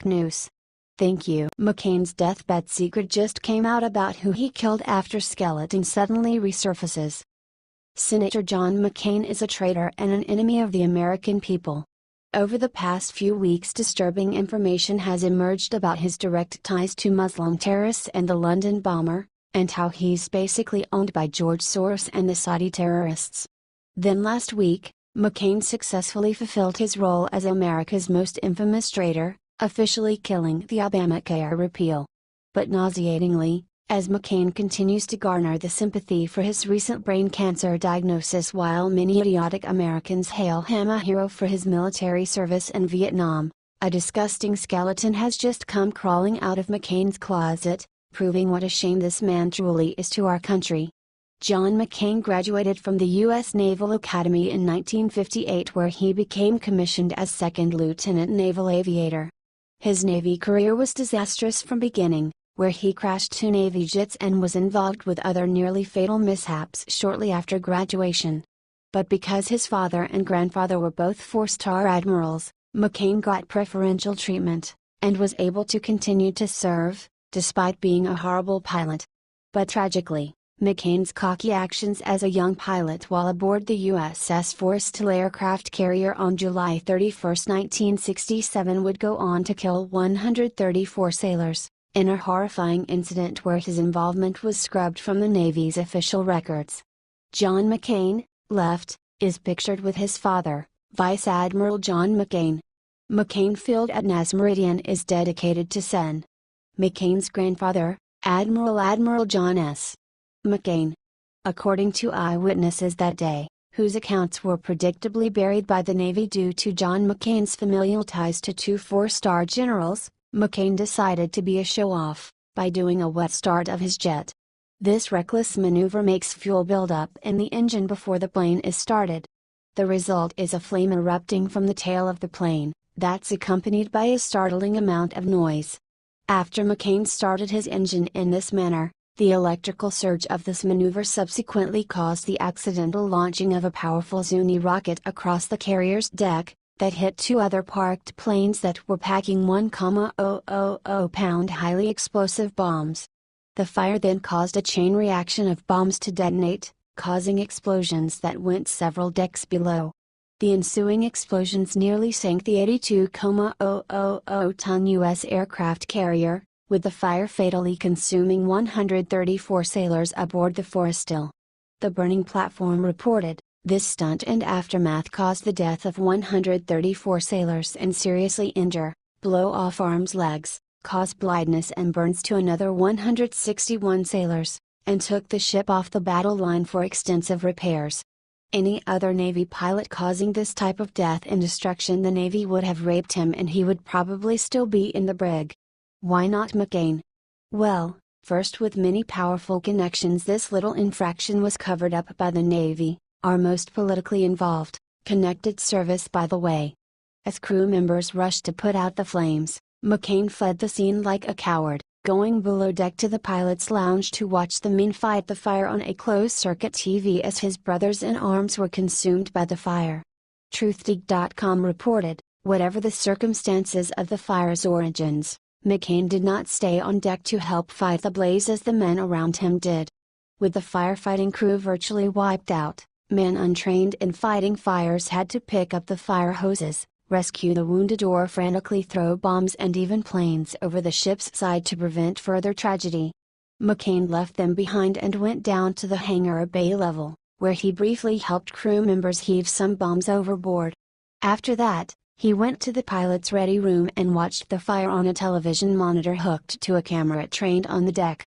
News. Thank you. McCain's deathbed secret just came out about who he killed after skeleton suddenly resurfaces. Senator John McCain is a traitor and an enemy of the American people. Over the past few weeks, disturbing information has emerged about his direct ties to Muslim terrorists and the London bomber, and how he's basically owned by George Soros and the Saudi terrorists. Then last week, McCain successfully fulfilled his role as America's most infamous traitor, officially killing the Obamacare repeal. But nauseatingly, as McCain continues to garner the sympathy for his recent brain cancer diagnosis while many idiotic Americans hail him a hero for his military service in Vietnam, a disgusting skeleton has just come crawling out of McCain's closet, proving what a shame this man truly is to our country. John McCain graduated from the U.S. Naval Academy in 1958, where he became commissioned as second lieutenant naval aviator. His Navy career was disastrous from beginning, where he crashed 2 Navy jets and was involved with other nearly fatal mishaps shortly after graduation. But because his father and grandfather were both 4-star admirals, McCain got preferential treatment, and was able to continue to serve, despite being a horrible pilot. But tragically, McCain's cocky actions as a young pilot while aboard the USS Forrestal aircraft carrier on July 31, 1967 would go on to kill 134 sailors, in a horrifying incident where his involvement was scrubbed from the Navy's official records. John McCain, left, is pictured with his father, Vice Admiral John McCain. McCain Field at Nas Meridian is dedicated to Sen. McCain's grandfather, Admiral John S. McCain. According to eyewitnesses that day, whose accounts were predictably buried by the Navy due to John McCain's familial ties to 2 4-star generals, McCain decided to be a show-off, by doing a wet start of his jet. This reckless maneuver makes fuel buildup in the engine before the plane is started. The result is a flame erupting from the tail of the plane, that's accompanied by a startling amount of noise. After McCain started his engine in this manner, the electrical surge of this maneuver subsequently caused the accidental launching of a powerful Zuni rocket across the carrier's deck, that hit 2 other parked planes that were packing 1,000-pound highly explosive bombs. The fire then caused a chain reaction of bombs to detonate, causing explosions that went several decks below. The ensuing explosions nearly sank the 82,000-ton U.S. aircraft carrier, with the fire fatally consuming 134 sailors aboard the Forrestal. The burning platform reported, "This stunt and aftermath caused the death of 134 sailors and seriously blow off arms, legs, cause blindness and burns to another 161 sailors, and took the ship off the battle line for extensive repairs." Any other Navy pilot causing this type of death and destruction, the Navy would have raped him and he would probably still be in the brig. Why not McCain? Well, first, with many powerful connections, this little infraction was covered up by the Navy, our most politically involved, connected service by the way. As crew members rushed to put out the flames, McCain fled the scene like a coward, going below deck to the pilot's lounge to watch the men fight the fire on a closed-circuit TV as his brothers-in-arms were consumed by the fire. Truthdig.com reported, whatever the circumstances of the fire's origins, McCain did not stay on deck to help fight the blaze as the men around him did. With the firefighting crew virtually wiped out, men untrained in fighting fires had to pick up the fire hoses, rescue the wounded, or frantically throw bombs and even planes over the ship's side to prevent further tragedy. McCain left them behind and went down to the hangar bay level, where he briefly helped crew members heave some bombs overboard. After that, he went to the pilot's ready room and watched the fire on a television monitor hooked to a camera trained on the deck.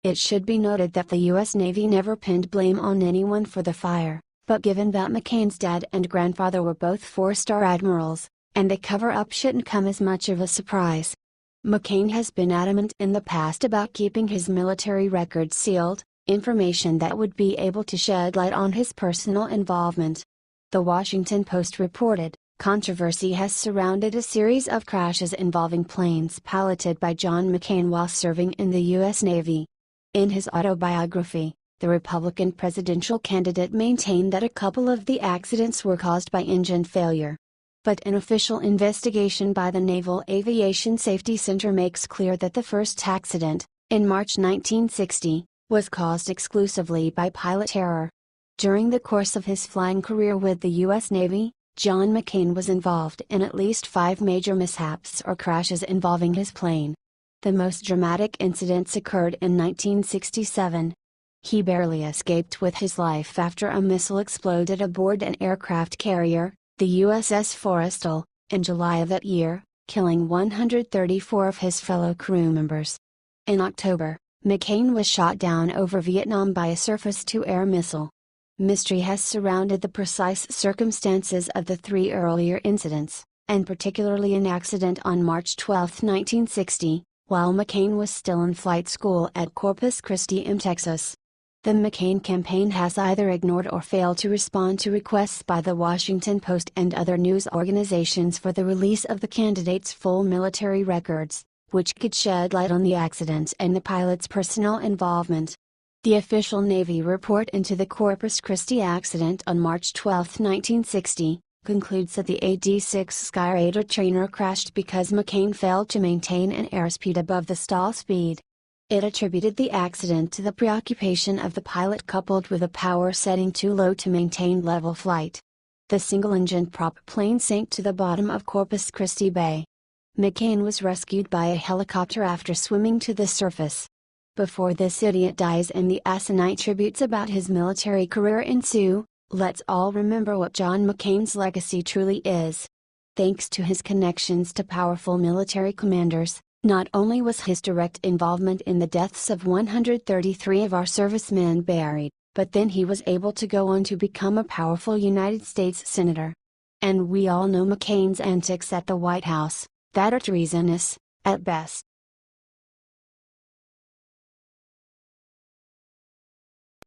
It should be noted that the U.S. Navy never pinned blame on anyone for the fire, but given that McCain's dad and grandfather were both 4-star admirals, and the cover-up shouldn't come as much of a surprise. McCain has been adamant in the past about keeping his military records sealed, information that would be able to shed light on his personal involvement. The Washington Post reported, controversy has surrounded a series of crashes involving planes piloted by John McCain while serving in the U.S. Navy. In his autobiography, the Republican presidential candidate maintained that a couple of the accidents were caused by engine failure. But an official investigation by the Naval Aviation Safety Center makes clear that the first accident, in March 1960, was caused exclusively by pilot error. During the course of his flying career with the U.S. Navy, John McCain was involved in at least 5 major mishaps or crashes involving his plane. The most dramatic incidents occurred in 1967. He barely escaped with his life after a missile exploded aboard an aircraft carrier, the USS Forrestal, in July of that year, killing 134 of his fellow crew members. In October, McCain was shot down over Vietnam by a surface-to-air missile. Mystery has surrounded the precise circumstances of the 3 earlier incidents, and particularly an accident on March 12, 1960, while McCain was still in flight school at Corpus Christi in Texas. The McCain campaign has either ignored or failed to respond to requests by the Washington Post and other news organizations for the release of the candidate's full military records, which could shed light on the accident and the pilot's personal involvement. The official Navy report into the Corpus Christi accident on March 12, 1960, concludes that the AD-6 Skyraider trainer crashed because McCain failed to maintain an airspeed above the stall speed. It attributed the accident to the preoccupation of the pilot coupled with a power setting too low to maintain level flight. The single-engine prop plane sank to the bottom of Corpus Christi Bay. McCain was rescued by a helicopter after swimming to the surface. Before this idiot dies and the asinine tributes about his military career ensue, let's all remember what John McCain's legacy truly is. Thanks to his connections to powerful military commanders, not only was his direct involvement in the deaths of 133 of our servicemen buried, but then he was able to go on to become a powerful United States Senator. And we all know McCain's antics at the White House, that are treasonous, at best.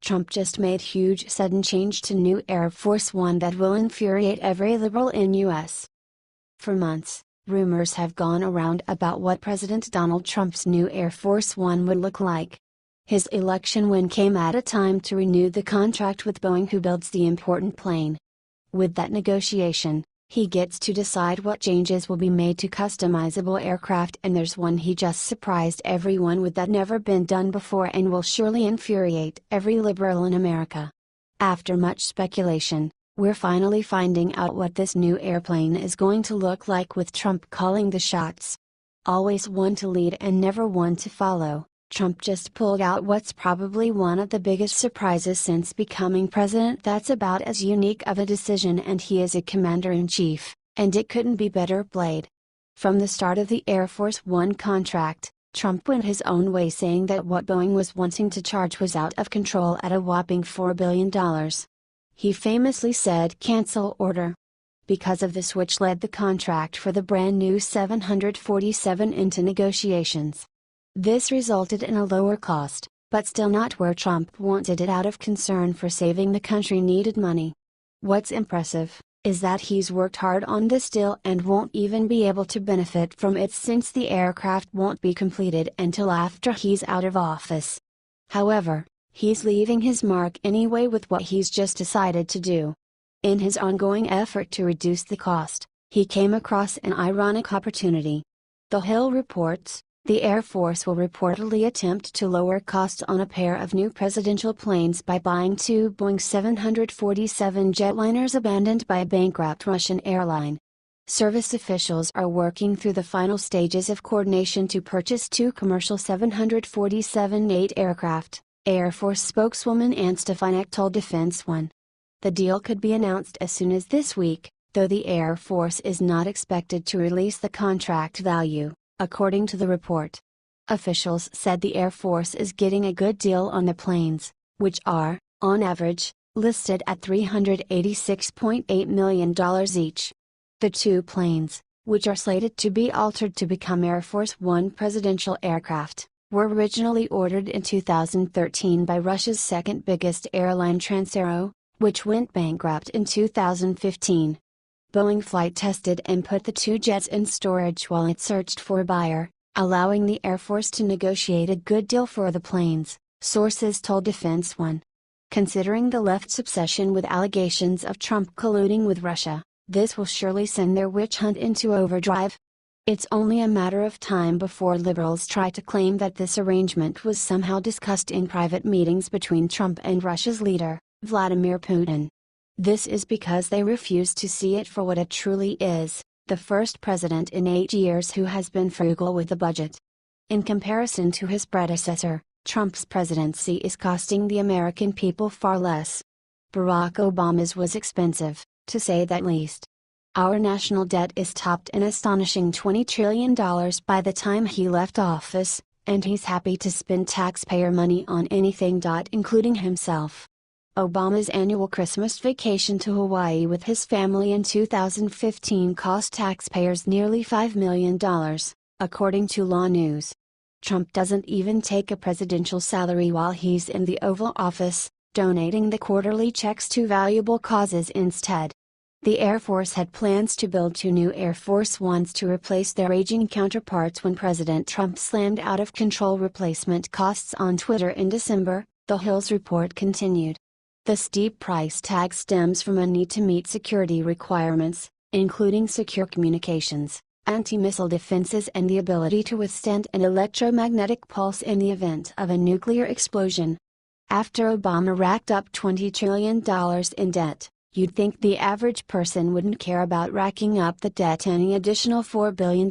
Trump just made huge sudden change to new Air Force One that will infuriate every liberal in U.S. For months, rumors have gone around about what President Donald Trump's new Air Force One would look like. His election win came at a time to renew the contract with Boeing, who builds the important plane. With that negotiation, he gets to decide what changes will be made to customizable aircraft, and there's one he just surprised everyone with that never been done before and will surely infuriate every liberal in America. After much speculation, we're finally finding out what this new airplane is going to look like, with Trump calling the shots. Always one to lead and never one to follow, Trump just pulled out what's probably one of the biggest surprises since becoming president. That's about as unique of a decision, and he is a commander-in-chief, and it couldn't be better played. From the start of the Air Force One contract, Trump went his own way, saying that what Boeing was wanting to charge was out of control at a whopping $4 billion. He famously said, "Cancel order." Because of this, which led the contract for the brand new 747 into negotiations. This resulted in a lower cost, but still not where Trump wanted it out of concern for saving the country needed money. What's impressive, is that he's worked hard on this deal and won't even be able to benefit from it, since the aircraft won't be completed until after he's out of office. However, he's leaving his mark anyway with what he's just decided to do. In his ongoing effort to reduce the cost, he came across an ironic opportunity. The Hill reports, the Air Force will reportedly attempt to lower costs on a pair of new presidential planes by buying 2 Boeing 747 jetliners abandoned by a bankrupt Russian airline. Service officials are working through the final stages of coordination to purchase 2 commercial 747-8 aircraft, Air Force spokeswoman Ann Stefanik told Defense One. The deal could be announced as soon as this week, though the Air Force is not expected to release the contract value, according to the report. Officials said the Air Force is getting a good deal on the planes, which are, on average, listed at $386.8 million each. The 2 planes, which are slated to be altered to become Air Force One presidential aircraft, were originally ordered in 2013 by Russia's second biggest airline Transaero, which went bankrupt in 2015. Boeing flight tested and put the 2 jets in storage while it searched for a buyer, allowing the Air Force to negotiate a good deal for the planes, sources told Defense One. Considering the left's obsession with allegations of Trump colluding with Russia, This will surely send their witch hunt into overdrive. It's only a matter of time before liberals try to claim that this arrangement was somehow discussed in private meetings between Trump and Russia's leader, Vladimir Putin. This is because they refuse to see it for what it truly is, the first president in 8 years who has been frugal with the budget. In comparison to his predecessor, Trump's presidency is costing the American people far less. Barack Obama's was expensive, to say the least. Our national debt is topped an astonishing $20 trillion by the time he left office, and he's happy to spend taxpayer money on anything, including himself. Obama's annual Christmas vacation to Hawaii with his family in 2015 cost taxpayers nearly $5 million, according to Law News. Trump doesn't even take a presidential salary while he's in the Oval Office, donating the quarterly checks to valuable causes instead. The Air Force had plans to build 2 new Air Force Ones to replace their aging counterparts when President Trump slammed out-of-control replacement costs on Twitter in December, the Hill's report continued. The steep price tag stems from a need to meet security requirements, including secure communications, anti-missile defenses and the ability to withstand an electromagnetic pulse in the event of a nuclear explosion. After Obama racked up $20 trillion in debt, you'd think the average person wouldn't care about racking up the debt any additional $4 billion.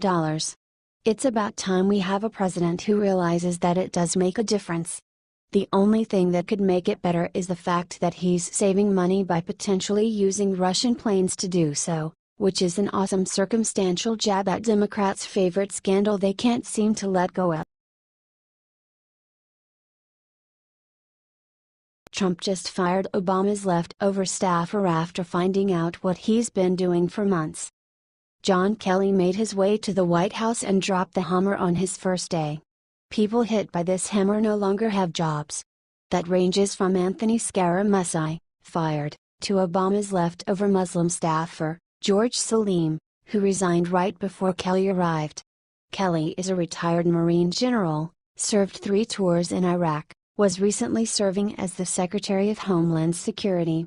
It's about time we have a president who realizes that it does make a difference. The only thing that could make it better is the fact that he's saving money by potentially using Russian planes to do so, which is an awesome circumstantial jab at Democrats' favorite scandal they can't seem to let go of. Trump just fired Obama's leftover staffer after finding out what he's been doing for months. John Kelly made his way to the White House and dropped the hammer on his first day. People hit by this hammer no longer have jobs. That ranges from Anthony Scaramucci, fired, to Obama's leftover Muslim staffer, George Salim, who resigned right before Kelly arrived. Kelly is a retired Marine general, served 3 tours in Iraq, was recently serving as the Secretary of Homeland Security.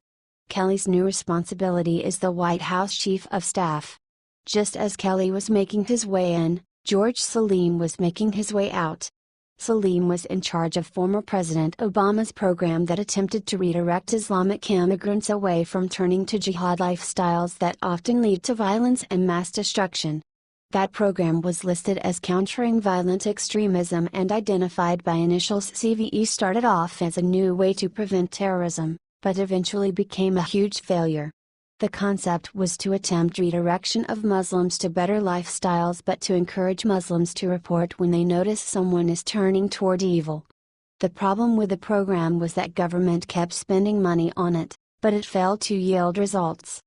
Kelly's new responsibility is the White House Chief of Staff. Just as Kelly was making his way in, George Salim was making his way out. Salim was in charge of former President Obama's program that attempted to redirect Islamic immigrants away from turning to jihad lifestyles that often lead to violence and mass destruction. That program was listed as countering violent extremism and identified by initials CVE. Started off as a new way to prevent terrorism, but eventually became a huge failure. The concept was to attempt redirection of Muslims to better lifestyles, but to encourage Muslims to report when they notice someone is turning toward evil. The problem with the program was that government kept spending money on it, but it failed to yield results.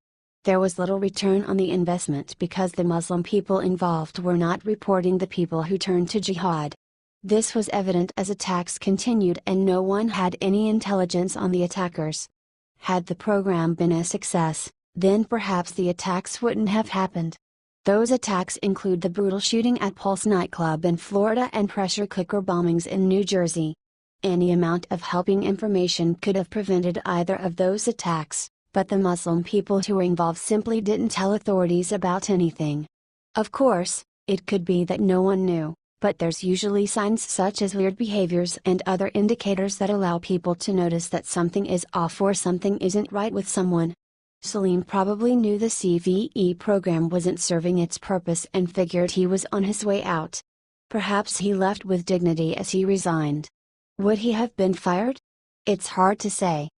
There was little return on the investment because the Muslim people involved were not reporting the people who turned to jihad. This was evident as attacks continued and no one had any intelligence on the attackers. Had the program been a success, then perhaps the attacks wouldn't have happened. Those attacks include the brutal shooting at Pulse nightclub in Florida and pressure cooker bombings in New Jersey. Any amount of helping information could have prevented either of those attacks, but the Muslim people who were involved simply didn't tell authorities about anything. Of course, it could be that no one knew, but there's usually signs such as weird behaviors and other indicators that allow people to notice that something is off or something isn't right with someone. Salim probably knew the CVE program wasn't serving its purpose and figured he was on his way out. Perhaps he left with dignity as he resigned. Would he have been fired? It's hard to say.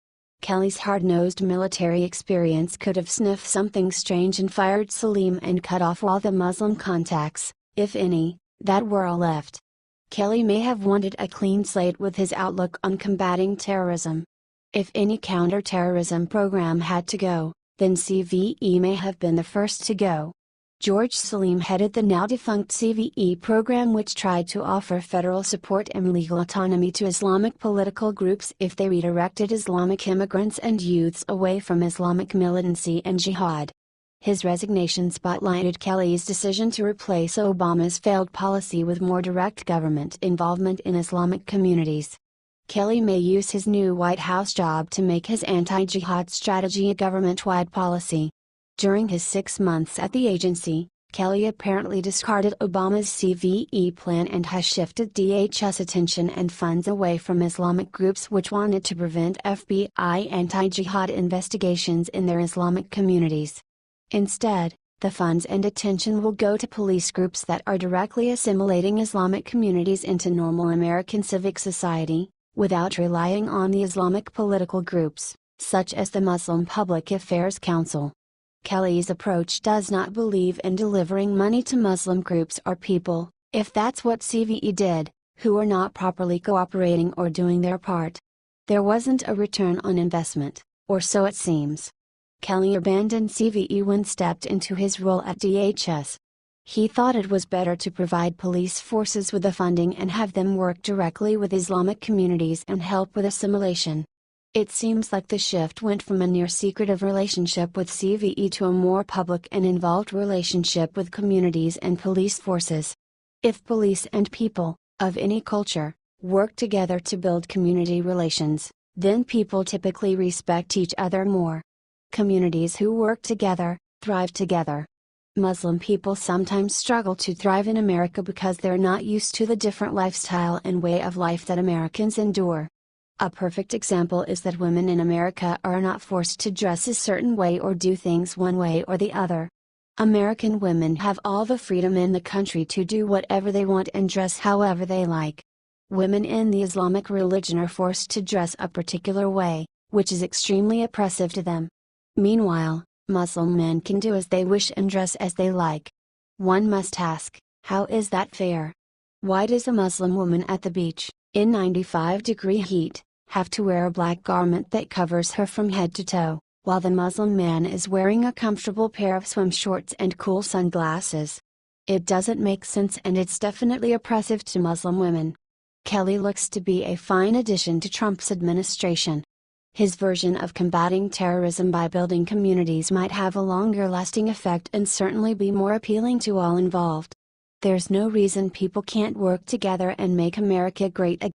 Kelly's hard-nosed military experience could have sniffed something strange and fired Salim and cut off all the Muslim contacts, if any, that were left. Kelly may have wanted a clean slate with his outlook on combating terrorism. If any counter-terrorism program had to go, then CVE may have been the first to go. George Salim headed the now-defunct CVE program, which tried to offer federal support and legal autonomy to Islamic political groups if they redirected Islamic immigrants and youths away from Islamic militancy and jihad. His resignation spotlighted Kelly's decision to replace Obama's failed policy with more direct government involvement in Islamic communities. Kelly may use his new White House job to make his anti-jihad strategy a government-wide policy. During his 6 months at the agency, Kelly apparently discarded Obama's CVE plan and has shifted DHS attention and funds away from Islamic groups which wanted to prevent FBI anti-jihad investigations in their Islamic communities. Instead, the funds and attention will go to police groups that are directly assimilating Islamic communities into normal American civic society, without relying on the Islamic political groups, such as the Muslim Public Affairs Council. Kelly's approach does not believe in delivering money to Muslim groups or people, if that's what CVE did, who are not properly cooperating or doing their part. There wasn't a return on investment, or so it seems. Kelly abandoned CVE when stepped into his role at DHS. He thought it was better to provide police forces with the funding and have them work directly with Islamic communities and help with assimilation. It seems like the shift went from a near-secretive relationship with CVE to a more public and involved relationship with communities and police forces. If police and people, of any culture, work together to build community relations, then people typically respect each other more. Communities who work together, thrive together. Muslim people sometimes struggle to thrive in America because they're not used to the different lifestyle and way of life that Americans endure. A perfect example is that women in America are not forced to dress a certain way or do things one way or the other. American women have all the freedom in the country to do whatever they want and dress however they like. Women in the Islamic religion are forced to dress a particular way, which is extremely oppressive to them. Meanwhile, Muslim men can do as they wish and dress as they like. One must ask, how is that fair? Why does a Muslim woman at the beach, in 95-degree heat, have to wear a black garment that covers her from head to toe, while the Muslim man is wearing a comfortable pair of swim shorts and cool sunglasses? It doesn't make sense and it's definitely oppressive to Muslim women. Kelly looks to be a fine addition to Trump's administration. His version of combating terrorism by building communities might have a longer-lasting effect and certainly be more appealing to all involved. There's no reason people can't work together and make America great again.